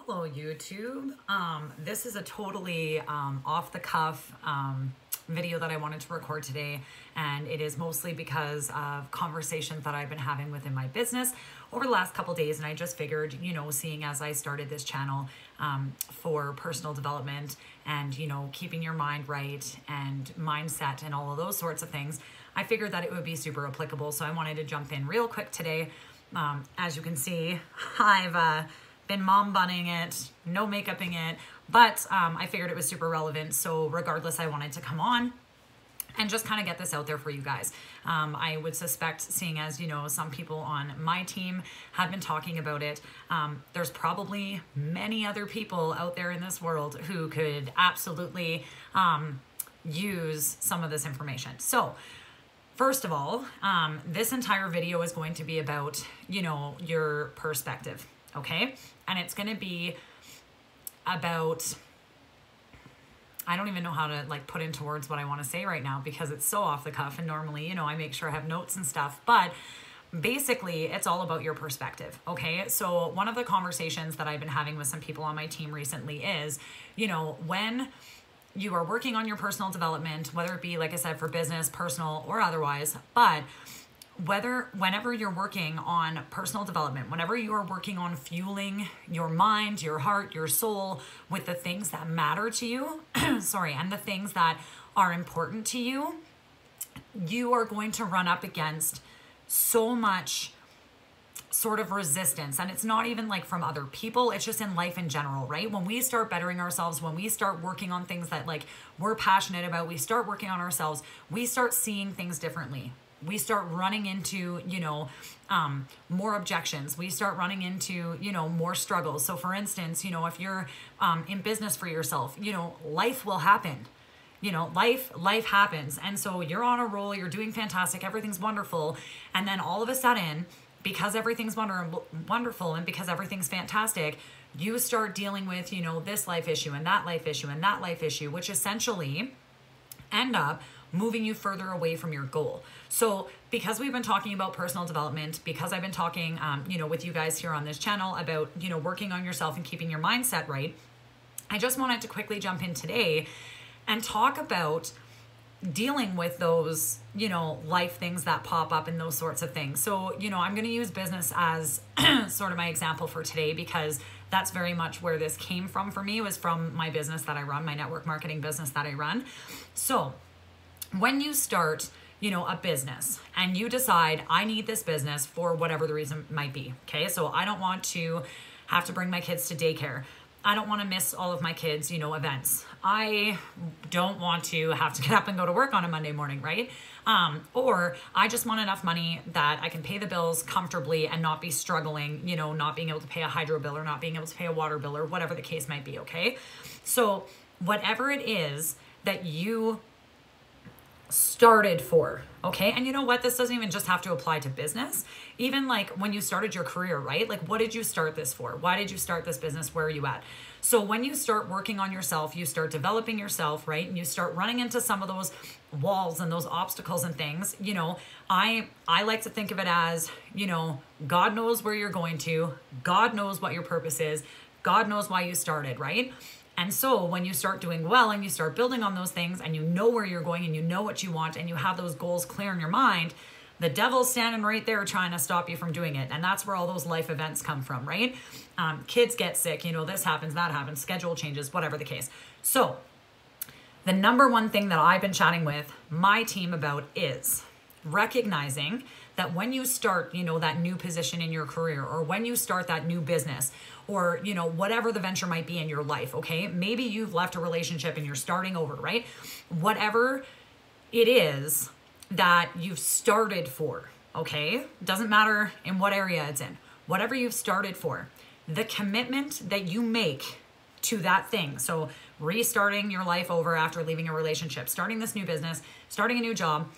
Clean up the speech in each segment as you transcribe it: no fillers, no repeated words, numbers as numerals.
Hello, YouTube. This is a totally off the cuff video that I wanted to record today, and it is mostly because of conversations that I've been having within my business over the last couple days. And I just figured, you know, seeing as I started this channel for personal development and, you know, keeping your mind right and mindset and all of those sorts of things, I figured that it would be super applicable. So I wanted to jump in real quick today. As you can see, I've been mom bunning it, no makeuping it, but I figured it was super relevant. So regardless, I wanted to come on and just kind of get this out there for you guys. I would suspect, seeing as, you know, some people on my team have been talking about it, there's probably many other people out there in this world who could absolutely use some of this information. So first of all, this entire video is going to be about, you know, your perspective. Okay. And it's going to be about, I don't even know how to like put into words what I want to say right now because it's so off the cuff. And normally, you know, I make sure I have notes and stuff, but basically it's all about your perspective. Okay. So one of the conversations that I've been having with some people on my team recently is, you know, when you are working on your personal development, whether it be, like I said, for business, personal, or otherwise, but whenever you're working on personal development, whenever you are working on fueling your mind, your heart, your soul with the things that matter to you, and the things that are important to you, you are going to run up against so much sort of resistance. And it's not even like from other people, it's just in life in general, right? When we start bettering ourselves, when we start working on things that like we're passionate about, we start working on ourselves, we start seeing things differently. We start running into, you know, more objections. We start running into, you know, more struggles. So for instance, you know, if you're in business for yourself, you know, life will happen. You know, life happens. And so you're on a roll, you're doing fantastic, everything's wonderful. And then all of a sudden, because everything's wonderful and because everything's fantastic, you start dealing with, you know, this life issue and that life issue and that life issue, which essentially end up moving you further away from your goal. So because we've been talking about personal development, because I've been talking, you know, with you guys here on this channel about, you know, working on yourself and keeping your mindset right, I just wanted to quickly jump in today and talk about dealing with those, you know, life things that pop up and those sorts of things. So, you know, I'm going to use business as sort of my example for today because that's very much where this came from for me, was from my business that I run, my network marketing business that I run. So when you start, you know, a business and you decide I need this business for whatever the reason might be. Okay. So I don't want to have to bring my kids to daycare. I don't want to miss all of my kids, you know, events. I don't want to have to get up and go to work on a Monday morning, right? Or I just want enough money that I can pay the bills comfortably and not be struggling, you know, not being able to pay a hydro bill or not being able to pay a water bill or whatever the case might be, okay? So whatever it is that you started for, okay? And you know what? This doesn't even just have to apply to business. Even like when you started your career, right? Like what did you start this for? Why did you start this business? Where are you at? So when you start working on yourself, you start developing yourself, right? And you start running into some of those walls and those obstacles and things, you know, I like to think of it as, you know, God knows where you're going to, God knows what your purpose is, God knows why you started, right? And so when you start doing well and you start building on those things and you know where you're going and you know what you want and you have those goals clear in your mind, the devil's standing right there trying to stop you from doing it. And that's where all those life events come from, right? Kids get sick, you know, this happens, that happens, schedule changes, whatever the case. So the number one thing that I've been chatting with my team about is recognizing that when you start, you know, that new position in your career, or when you start that new business, or, you know, whatever the venture might be in your life, okay? Maybe you've left a relationship and you're starting over, right? Whatever it is that you've started for, okay? Doesn't matter in what area it's in. Whatever you've started for, the commitment that you make to that thing. So restarting your life over after leaving a relationship, starting this new business, starting a new job,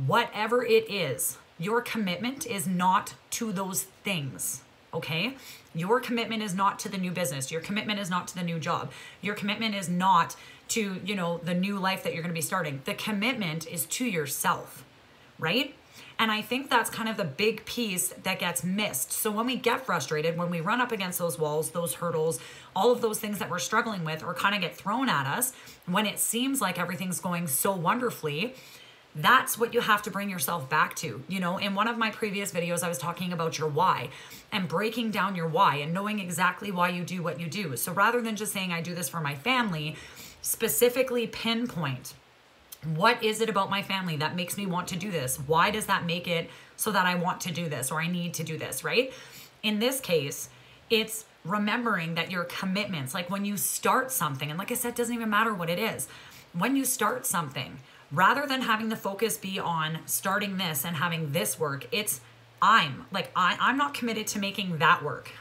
whatever it is, your commitment is not to those things, okay? Your commitment is not to the new business. Your commitment is not to the new job. Your commitment is not to, you know, the new life that you're going to be starting. The commitment is to yourself, right? And I think that's kind of the big piece that gets missed. So when we get frustrated, when we run up against those walls, those hurdles, all of those things that we're struggling with or kind of get thrown at us, when it seems like everything's going so wonderfully, that's what you have to bring yourself back to. You know, in one of my previous videos, I was talking about your why and breaking down your why and knowing exactly why you do what you do. So rather than just saying, I do this for my family, specifically pinpoint, what is it about my family that makes me want to do this? Why does that make it so that I want to do this or I need to do this, right? In this case, it's remembering that your commitments, like when you start something, and like I said, it doesn't even matter what it is. When you start something, rather than having the focus be on starting this and having this work, it's I'm not committed to making that work.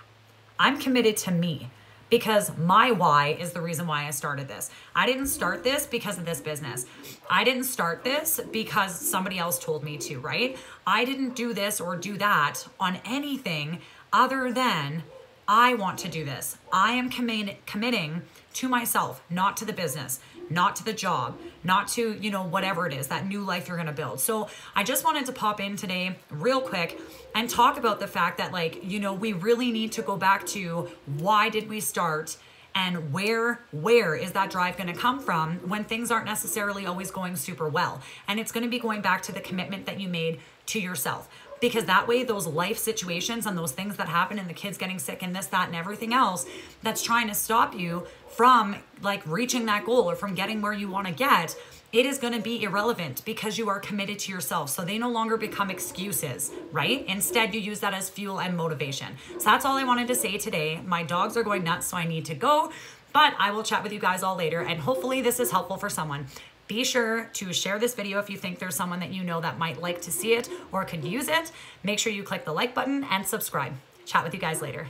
I'm committed to me because my why is the reason why I started this. I didn't start this because of this business. I didn't start this because somebody else told me to, right? I didn't do this or do that on anything other than I want to do this. I am committing to myself, not to the business, not to the job, not to, you know, whatever it is, that new life you're going to build. So I just wanted to pop in today real quick and talk about the fact that, like, you know, we really need to go back to why did we start and where is that drive going to come from when things aren't necessarily always going super well. And it's going to be going back to the commitment that you made to yourself. Because that way, those life situations and those things that happen and the kids getting sick and this, that, and everything else that's trying to stop you from like reaching that goal or from getting where you want to get, it is going to be irrelevant because you are committed to yourself. So they no longer become excuses, right? Instead, you use that as fuel and motivation. So that's all I wanted to say today. My dogs are going nuts, so I need to go, but I will chat with you guys all later. And hopefully this is helpful for someone. Be sure to share this video if you think there's someone that you know that might like to see it or could use it. Make sure you click the like button and subscribe. Chat with you guys later.